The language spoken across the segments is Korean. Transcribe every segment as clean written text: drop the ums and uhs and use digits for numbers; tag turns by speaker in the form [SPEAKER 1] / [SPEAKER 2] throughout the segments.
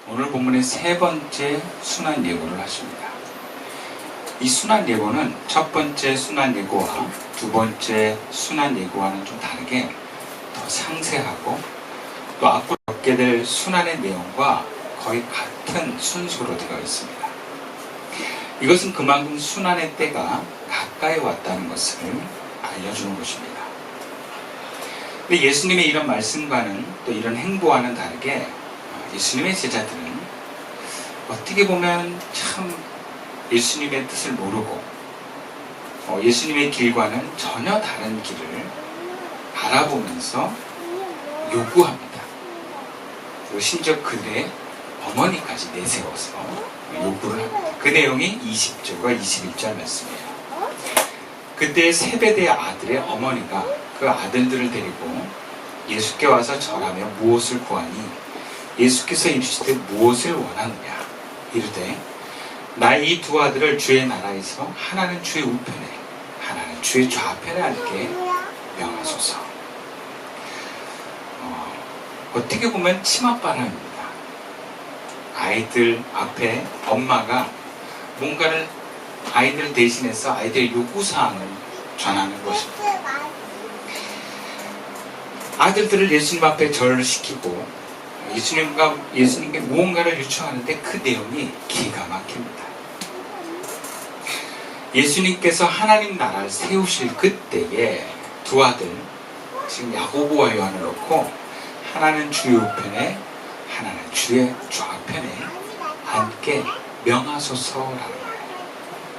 [SPEAKER 1] 오늘 본문의 세 번째 순환 예고를 하십니다. 이 순환 예고는 첫 번째 순환 예고와 두 번째 순환 예고와는 좀 다르게 더 상세하고 또 앞으로 겪게 될 순환의 내용과 거의 같은 순서로 되어 있습니다. 이것은 그만큼 순환의 때가 가까이 왔다는 것을 알려주는 것입니다. 근데 예수님의 이런 말씀과는 또 이런 행보와는 다르게 예수님의 제자들은 어떻게 보면 참 예수님의 뜻을 모르고 예수님의 길과는 전혀 다른 길을 바라보면서 요구합니다. 그리고 심지어 그들의 어머니까지 내세워서 요구를 합니다. 그 내용이 20절과 21절 말씀이에요. 그때 세베대의 아들의 어머니가 그 아들들을 데리고 예수께 와서 절하며 무엇을 구하니 예수께서 이르시되 무엇을 원하느냐 이르되 나의 이 두 아들을 주의 나라에서 하나는 주의 우편에 하나는 주의 좌편에 앉게 명하소서. 어떻게 보면 치맛바람입니다. 아이들 앞에 엄마가 뭔가를 아이들 대신해서 아이들의 요구사항을 전하는 것입니다. 아들들을 예수님 앞에 절을 시키고 예수님께 무언가를 요청하는데 그 내용이 기가 막힙니다. 예수님께서 하나님 나라를 세우실 그때에 두 아들, 지금 야고보와 요한을 놓고 하나는 주의 우편에 하나는 주의 좌편에 앉게 명하소서라는 거예요.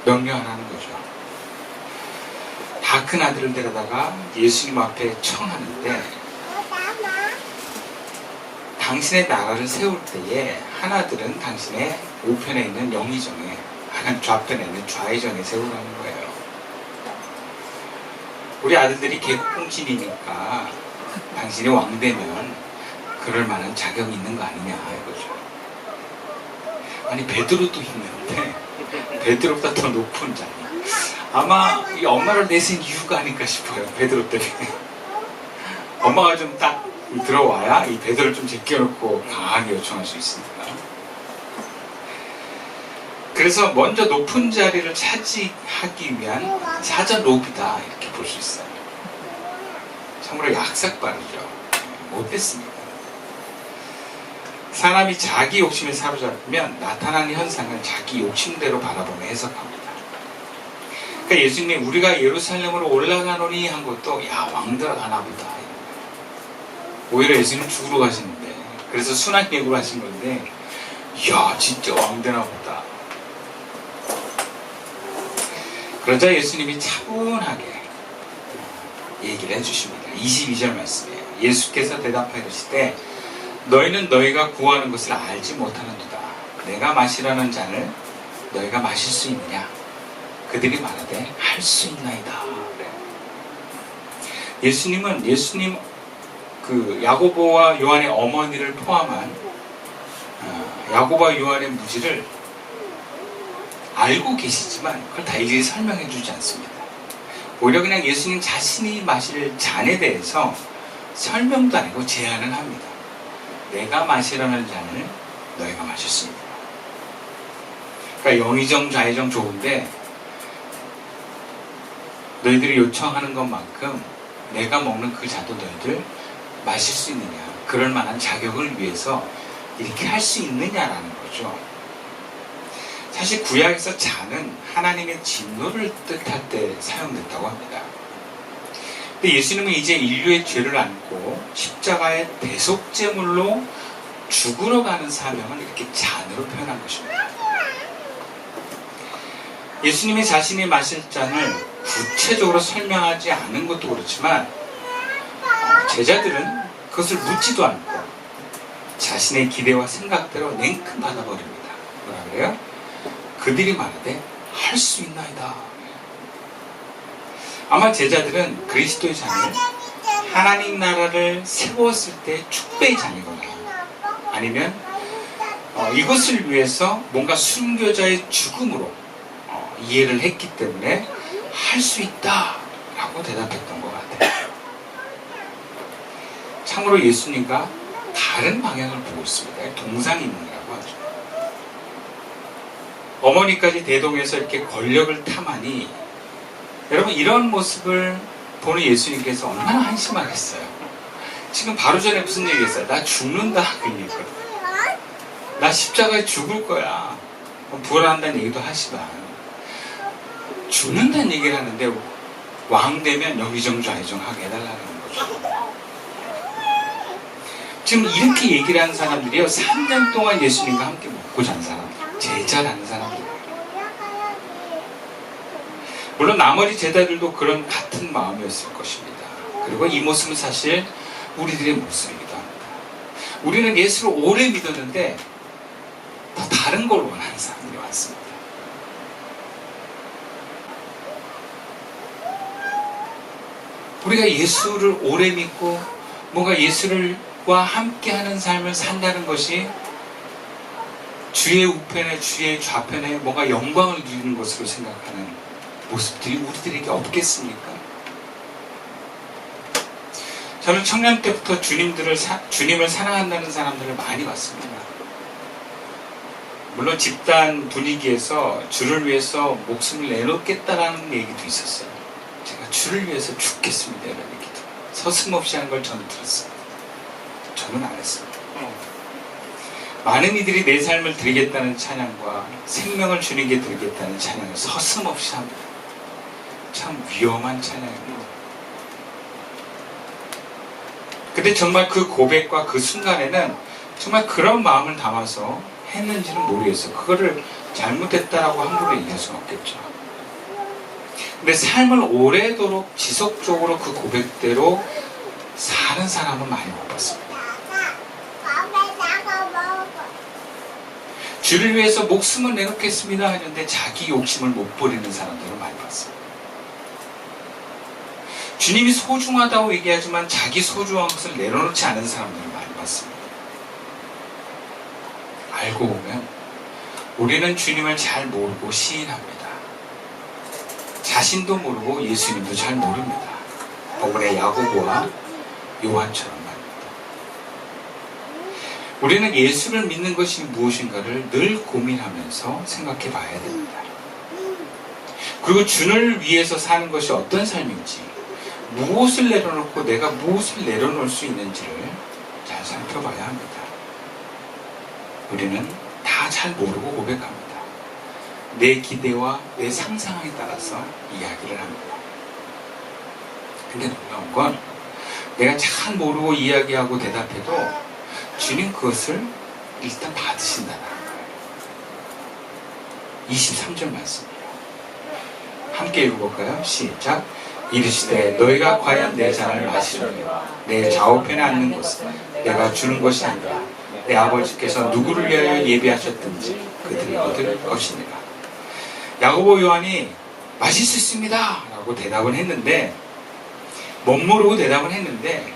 [SPEAKER 1] 명령하라는 거죠. 다 큰 아들을 데려다가 예수님 앞에 청하는데 당신의 나라를 세울 때에 하나들은 당신의 우편에 있는 영의정에 하나는 좌편에 있는 좌의정에 세우라는 거예요. 우리 아들들이 개국공신이니까 당신이 왕되면 그럴 만한 자격이 있는 거 아니냐 이거죠. 아니 베드로도 있는데 베드로보다 더 높은 자리. 아마 이 엄마를 내세운 이유가 아닐까 싶어요. 베드로 때문에. 엄마가 좀 딱 들어와야 이 베드로를 좀 제껴놓고 강하게 요청할 수 있으니까. 그래서 먼저 높은 자리를 차지하기 위한 사전 로비다 이렇게 볼 수 있어요. 참으로 약삭빠르죠. 못됐습니다. 사람이 자기 욕심에 사로잡히면 나타나는 현상을 자기 욕심대로 바라보며 해석합니다. 그러니까 예수님이 우리가 예루살렘으로 올라가노니 한 것도 야 왕 들어가나 보다. 오히려 예수님 죽으러 가시는데 그래서 순환 예고를 하신 건데 이야 진짜 왕 되나 보다. 그러자 예수님이 차분하게 얘기를 해주십니다. 22절 말씀이에요. 예수께서 대답하시되 너희는 너희가 구하는 것을 알지 못하는도다. 내가 마시라는 잔을 너희가 마실 수 있느냐? 그들이 말하되 할 수 있나이다. 예수님은 그 야고보와 요한의 어머니를 포함한 야고보와 요한의 무지를 알고 계시지만 그걸 다 일일이 설명해 주지 않습니다. 오히려 그냥 예수님 자신이 마실 잔에 대해서 설명도 아니고 제안을 합니다. 내가 마시라는 잔을 너희가 마실 수 있다. 그러니까 영의정 좌의정 좋은데 너희들이 요청하는 것만큼 내가 먹는 그 잔도 너희들 마실 수 있느냐, 그럴 만한 자격을 위해서 이렇게 할 수 있느냐라는 거죠. 사실 구약에서 잔은 하나님의 진노를 뜻할 때 사용됐다고 합니다. 근데 예수님은 이제 인류의 죄를 안고 십자가의 대속제물로 죽으러 가는 사명을 이렇게 잔으로 표현한 것입니다. 예수님이 자신이 마실 잔을 구체적으로 설명하지 않은 것도 그렇지만 제자들은 그것을 묻지도 않고 자신의 기대와 생각대로 냉큼 받아버립니다. 뭐라 그래요? 그들이 말하되 할 수 있나이다. 아마 제자들은 그리스도의 잔을 하나님 나라를 세웠을 때 축배의 잔이거나 아니면 이것을 위해서 뭔가 순교자의 죽음으로 이해를 했기 때문에 할 수 있다 라고 대답했던 것 같아요. 참으로 예수님과 다른 방향을 보고 있습니다. 동상이몽이라고 하죠. 어머니까지 대동해서 이렇게 권력을 탐하니 여러분 이런 모습을 보는 예수님께서 얼마나 한심하겠어요. 지금 바로 전에 무슨 얘기했어요? 나 죽는다 그 얘기거든. 나 십자가에 죽을 거야. 부활한다는 얘기도 하지만 죽는다는 얘기를 하는데 왕 되면 여기정좌이정하게 해달라는 거죠. 지금 이렇게 얘기를 하는 사람들이요 3년 동안 예수님과 함께 먹고 잔 사람들, 제자라는 사람들. 물론 나머지 제자들도 그런 같은 마음이었을 것입니다. 그리고 이 모습은 사실 우리들의 모습이기도 합니다. 우리는 예수를 오래 믿었는데 더 다른 걸 원하는 사람들이 많습니다. 우리가 예수를 오래 믿고 뭔가 예수와 함께하는 삶을 산다는 것이 주의 우편에 주의 좌편에 뭔가 영광을 누리는 것으로 생각하는 모습들이 우리들에게 없겠습니까? 저는 청년 때부터 주님을 사랑한다는 사람들을 많이 봤습니다. 물론 집단 분위기에서 주를 위해서 목숨을 내놓겠다라는 얘기도 있었어요. 제가 주를 위해서 죽겠습니다 이런 얘기도 서슴없이 하는 걸 저는 들었어요. 저는 안 했습니다. 많은 이들이 내 삶을 드리겠다는 찬양과 생명을 주님께 드리겠다는 찬양을 서슴없이 합니다. 참 위험한 찬양입니다. 근데 정말 그 고백과 그 순간에는 정말 그런 마음을 담아서 했는지는 모르겠어요. 그거를 잘못했다라고 함부로 얘기할 수는 없겠죠. 근데 삶을 오래도록 지속적으로 그 고백대로 사는 사람은 많이 못 봤습니다. 주를 위해서 목숨을 내놓겠습니다 하는데 자기 욕심을 못 버리는 사람들을 많이 봤습니다. 주님이 소중하다고 얘기하지만 자기 소중한 것을 내려놓지 않은 사람들을 많이 봤습니다. 알고 보면 우리는 주님을 잘 모르고 시인합니다. 자신도 모르고 예수님도 잘 모릅니다. 본문의 야고보와 요한처럼 말입니다. 우리는 예수를 믿는 것이 무엇인가를 늘 고민하면서 생각해 봐야 됩니다. 그리고 주를 위해서 사는 것이 어떤 삶인지, 무엇을 내려놓고 내가 무엇을 내려놓을 수 있는지를 잘 살펴봐야 합니다. 우리는 다 잘 모르고 고백합니다. 내 기대와 내 상상에 따라서 이야기를 합니다. 근데 놀라운 건 내가 잘 모르고 이야기하고 대답해도 주님 그것을 일단 받으신다는 거예요. 23절 말씀이에요. 함께 읽어볼까요? 시작. 이르시되 너희가 과연 내 잔을 마시려니 내 좌우편에 앉는 것은 내가 주는 것이 아니라 내 아버지께서 누구를 위하여 예비하셨든지 그들을 얻을 것이니라. 야고보 요한이 마실 수 있습니다 라고 대답을 했는데 못 모르고 대답을 했는데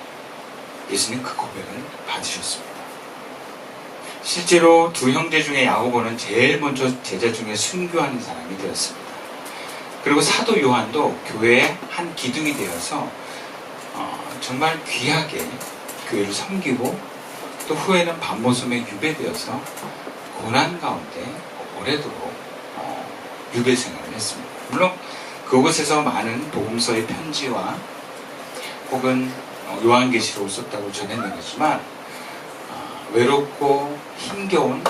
[SPEAKER 1] 예수님 그 고백을 받으셨습니다. 실제로 두 형제 중에 야고보는 제일 먼저 제자 중에 순교하는 사람이 되었습니다. 그리고 사도 요한도 교회의 한 기둥이 되어서 정말 귀하게 교회를 섬기고 또 후에는 밤모섬에 유배되어서 고난 가운데 오래도록 유배 생활을 했습니다. 물론 그곳에서 많은 복음서의 편지와 혹은 요한계시록을 썼다고 전했는 거지만 외롭고 힘겨운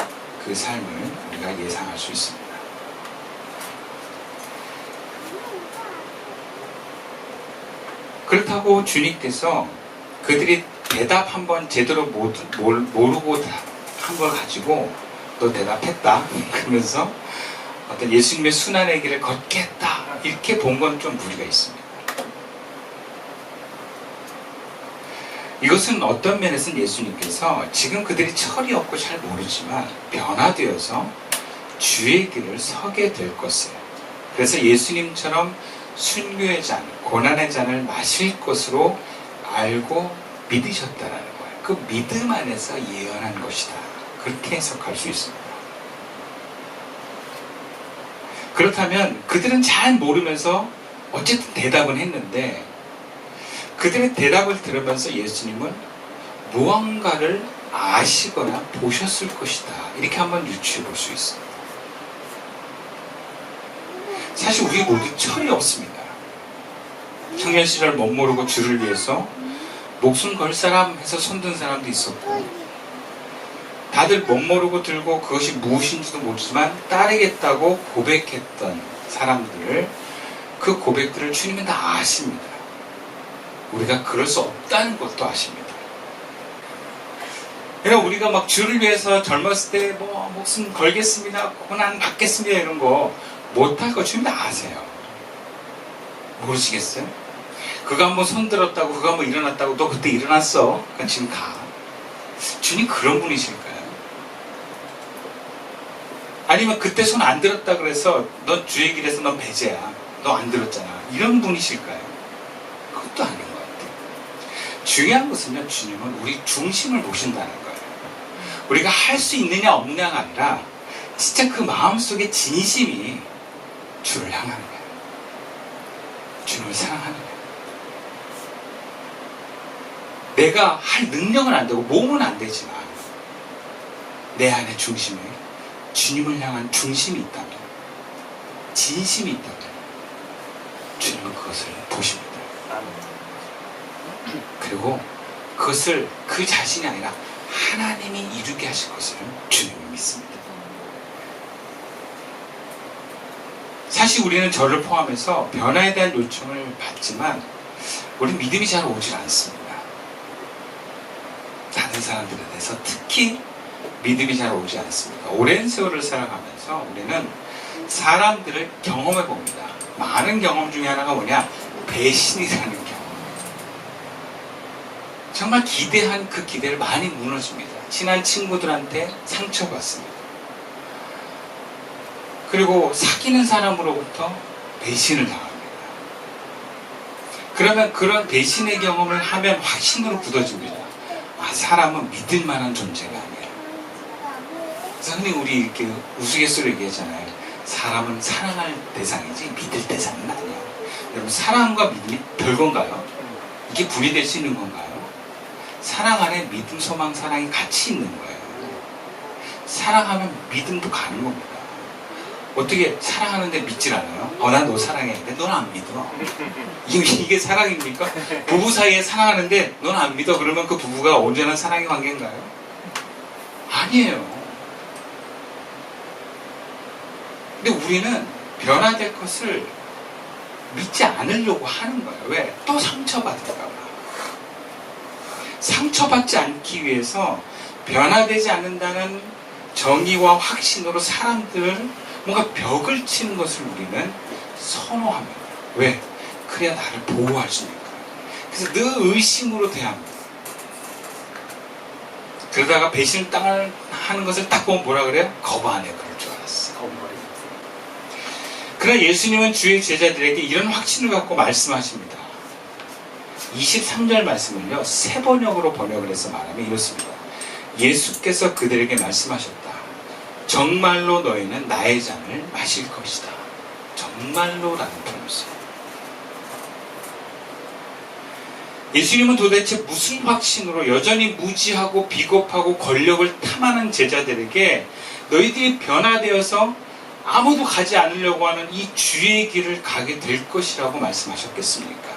[SPEAKER 1] 그 삶을 우리가 예상할 수 있습니다. 그렇다고 주님께서 그들이 대답 한번 제대로 모르고 한 걸 가지고 너 대답했다 그러면서 어떤 예수님의 순환의 길을 걷겠다 이렇게 본 건 좀 무리가 있습니다. 이것은 어떤 면에서는 예수님께서 지금 그들이 철이 없고 잘 모르지만 변화되어서 주의 길을 서게 될 것을, 그래서 예수님처럼 순교의 잔, 고난의 잔을 마실 것으로 알고 믿으셨다라는 거예요. 그 믿음 안에서 예언한 것이다. 그렇게 해석할 수 있습니다. 그렇다면 그들은 잘 모르면서 어쨌든 대답은 했는데 그들의 대답을 들으면서 예수님은 무언가를 아시거나 보셨을 것이다. 이렇게 한번 유추해 볼 수 있습니다. 사실 우리 모두 철이 없습니다. 청년 시절 못 모르고 주를 위해서 목숨 걸 사람 해서 손든 사람도 있었고, 다들 못 모르고 들고 그것이 무엇인지도 모르지만 따르겠다고 고백했던 사람들, 그 고백들을 주님은 다 아십니다. 우리가 그럴 수 없다는 것도 아십니다. 그러니까 우리가 막 주를 위해서 젊었을 때 뭐 목숨 걸겠습니다, 고난 받겠습니다 이런 거 못할 거 주님 다 아세요. 모르시겠어요? 그거 한번 손들었다고, 그거 한번 일어났다고, 너 그때 일어났어? 그러니까 지금 가. 주님 그런 분이실까요? 아니면 그때 손 안 들었다 그래서 너 주의 길에서 넌 배제야, 너 안 들었잖아, 이런 분이실까요? 그것도 아닌 것 같아요. 중요한 것은요, 주님은 우리 중심을 보신다는 거예요. 우리가 할 수 있느냐 없느냐가 아니라 진짜 그 마음속에 진심이 주를 향하는 거예요. 주님을 사랑하는 거예요. 내가 할 능력은 안 되고 몸은 안 되지만 내 안에 중심에 주님을 향한 중심이 있다면, 진심이 있다면 주님은 그것을 보십니다. 그리고 그것을 그 자신이 아니라 하나님이 이루게 하실 것을 주님은 믿습니다. 사실 우리는 저를 포함해서 변화에 대한 요청을 받지만 우리는 믿음이 잘 오질 않습니다. 다른 사람들에 대해서 특히 믿음이 잘 오지 않습니다. 오랜 세월을 살아가면서 우리는 사람들을 경험해 봅니다. 많은 경험 중에 하나가 뭐냐? 배신이라는 경험. 정말 기대한 그 기대를 많이 무너집니다. 친한 친구들한테 상처받습니다. 그리고 사귀는 사람으로부터 배신을 당합니다. 그러면 그런 배신의 경험을 하면 확신으로 굳어집니다. 아, 사람은 믿을 만한 존재가 아니야. 그래서 흔히 우리 이렇게 우스갯소리로 얘기하잖아요. 사람은 사랑할 대상이지 믿을 대상은 아니야. 여러분, 사랑과 믿음이 별건가요? 이게 분리될 수 있는 건가요? 사랑 안에 믿음, 소망, 사랑이 같이 있는 거예요. 사랑하면 믿음도 가는 겁니다. 어떻게 사랑하는데 믿질 않아요? 난 너 사랑해. 근데 넌 안 믿어. 이게 사랑입니까? 부부 사이에 사랑하는데 넌 안 믿어. 그러면 그 부부가 온전한 사랑의 관계인가요? 아니에요. 근데 우리는 변화될 것을 믿지 않으려고 하는 거예요. 왜? 또 상처받을까 봐. 상처받지 않기 위해서 변화되지 않는다는 정의와 확신으로 사람들을 뭔가 벽을 치는 것을 우리는 선호합니다. 왜? 그래야 나를 보호할 수 있으니까. 그래서 늘 의심으로 대합니다. 그러다가 배신을 하는 것을 딱 보면 뭐라 그래요? 거부하네. 그럴 줄 알았어. 그러나 예수님은 주의 제자들에게 이런 확신을 갖고 말씀하십니다. 23절 말씀을요, 세 번역으로 번역을 해서 말하면 이렇습니다. 예수께서 그들에게 말씀하셨다. 정말로 너희는 나의 잔을 마실 것이다. 정말로라는 표현을 써요. 예수님은 도대체 무슨 확신으로 여전히 무지하고 비겁하고 권력을 탐하는 제자들에게 너희들이 변화되어서 아무도 가지 않으려고 하는 이 주의 길을 가게 될 것이라고 말씀하셨겠습니까?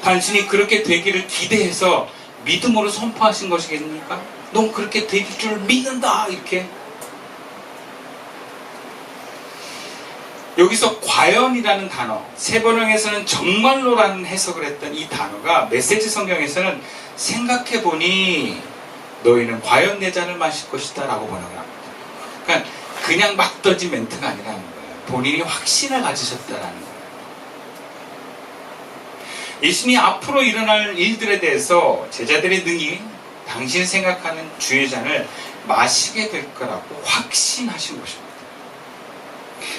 [SPEAKER 1] 단순히 그렇게 되기를 기대해서 믿음으로 선포하신 것이겠습니까? 넌 그렇게 될 줄 믿는다, 이렇게. 여기서 과연이라는 단어, 세 번역에서는 정말로라는 해석을 했던 이 단어가 메시지 성경에서는 생각해보니 너희는 과연 내 잔을 마실 것이다 라고 번역을 합니다. 그러니까 그냥 막 던진 멘트가 아니라는 거예요. 본인이 확신을 가지셨다라는 거예요. 예수님이 앞으로 일어날 일들에 대해서 제자들의 능히 당신이 생각하는 주의 잔을 마시게 될 거라고 확신하신 것입니다.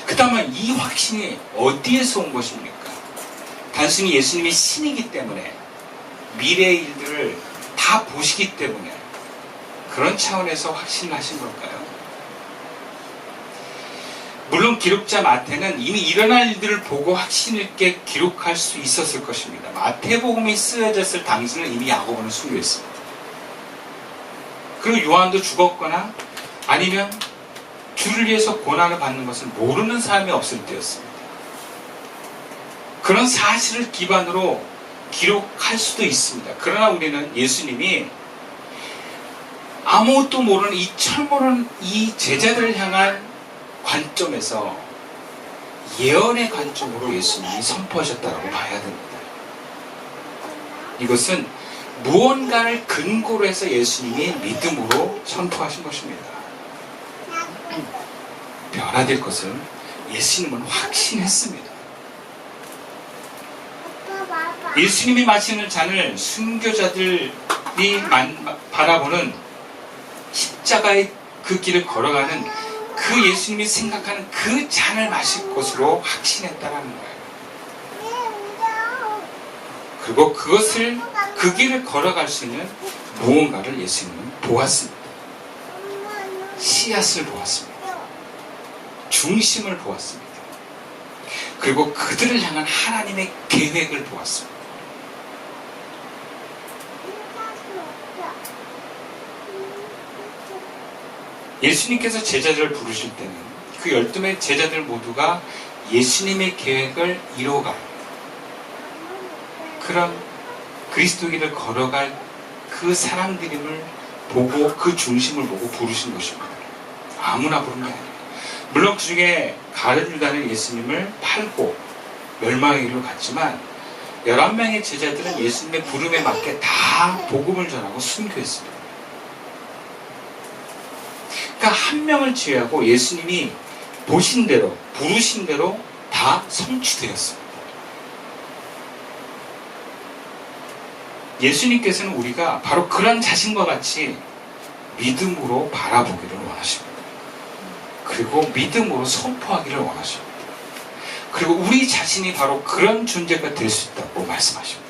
[SPEAKER 1] 그 다음에 이 확신이 어디에서 온 것입니까? 단순히 예수님이 신이기 때문에 미래의 일들을 다 보시기 때문에 그런 차원에서 확신을 하신 걸까요? 물론 기록자 마태는 이미 일어날 일들을 보고 확신 있게 기록할 수 있었을 것입니다. 마태복음이 쓰여졌을 당시는 이미 야고보는 순교했습니다. 그리고 요한도 죽었거나 아니면 주를 위해서 고난을 받는 것을 모르는 사람이 없을 때였습니다. 그런 사실을 기반으로 기록할 수도 있습니다. 그러나 우리는 예수님이 아무것도 모르는 이 철모르는 이 제자들을 향한 관점에서 예언의 관점으로 예수님이 선포하셨다고 봐야 됩니다. 이것은 무언가를 근거로 해서 예수님이 믿음으로 선포하신 것입니다. 변화될 것을 예수님은 확신했습니다. 예수님이 마시는 잔을 순교자들이 바라보는 십자가의 그 길을 걸어가는 그 예수님이 생각하는 그 잔을 마실 것으로 확신했다라는 거예요. 그리고 그것을 그 길을 걸어갈 수 있는 무언가를 예수님은 보았습니다. 씨앗을 보았습니다. 중심을 보았습니다. 그리고 그들을 향한 하나님의 계획을 보았습니다. 예수님께서 제자들을 부르실 때는 그 12명의 제자들 모두가 예수님의 계획을 이뤄갈 그런 그리스도길을 걸어갈 그 사람들임을 보고 그 중심을 보고 부르신 것입니다. 아무나 부른 게 아니에요. 물론 그 중에 가룟 유다는 예수님을 팔고 멸망의 길로 갔지만 11명의 제자들은 예수님의 부름에 맞게 다 복음을 전하고 순교했습니다. 그러니까 한 명을 제외하고 예수님이 보신 대로 부르신 대로 다 성취되었습니다. 예수님께서는 우리가 바로 그런 자신과 같이 믿음으로 바라보기를 원하십니다. 그리고 믿음으로 선포하기를 원하십니다. 그리고 우리 자신이 바로 그런 존재가 될 수 있다고 말씀하십니다.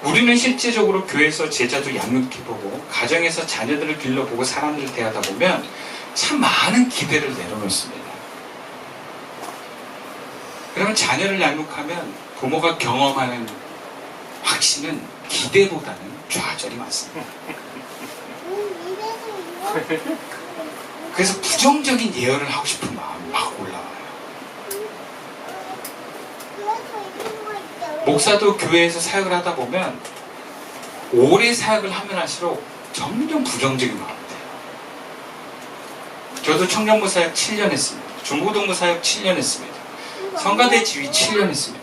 [SPEAKER 1] 우리는 실제적으로 교회에서 제자도 양육해보고 가정에서 자녀들을 길러보고 사람들을 대하다 보면 참 많은 기대를 내려놓습니다. 그러면 자녀를 양육하면 부모가 경험하는 확신은 기대보다는 좌절이 많습니다. 그래서 부정적인 예언을 하고 싶은 마음이 막 올라와요. 목사도 교회에서 사역을 하다 보면 오래 사역을 하면 할수록 점점 부정적인 마음이 돼요. 저도 청년부 사역 7년 했습니다. 중고등부 사역 7년 했습니다. 성가대 지휘 7년 했습니다.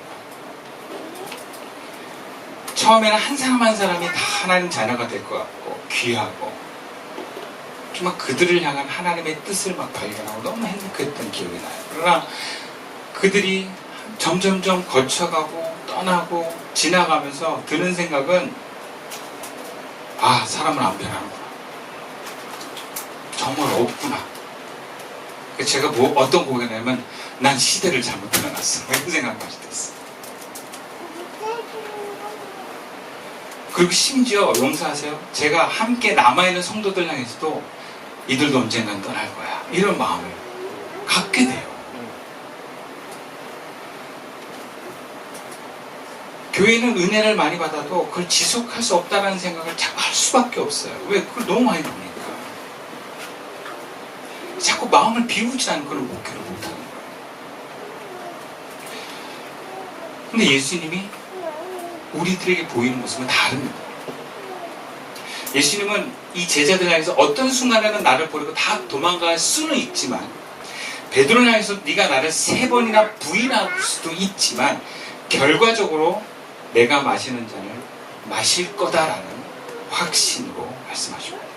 [SPEAKER 1] 처음에는 한 사람 한 사람이 다 하나님 자녀가 될 것 같고 귀하고 정말 그들을 향한 하나님의 뜻을 막 발견하고 너무 행복했던 기억이 나요. 그러나 그들이 점점점 거쳐가고 떠나고 지나가면서 드는 생각은 아, 사람은 안 변하는구나. 정말 없구나. 제가 어떤 고백이냐면 난 시대를 잘못 태어났어. 이런 생각까지 됐어. 그리고 심지어 용서하세요. 제가 함께 남아있는 성도들 향해서도 이들도 언젠간 떠날 거야. 이런 마음을 갖게 돼요. 교회는 은혜를 많이 받아도 그걸 지속할 수 없다는 생각을 자꾸 할 수밖에 없어요. 왜? 그걸 너무 많이 보니까. 자꾸 마음을 비우지 않고 그걸 목회를 못하는 거예요. 근데 예수님이 우리들에게 보이는 모습은 다릅니다. 예수님은 이 제자들 향해서 어떤 순간에는 나를 버리고 다 도망갈 수는 있지만 베드로를 향해서 네가 나를 3번이나 부인할 수도 있지만 결과적으로 내가 마시는 잔을 마실 거다라는 확신으로 말씀하십니다.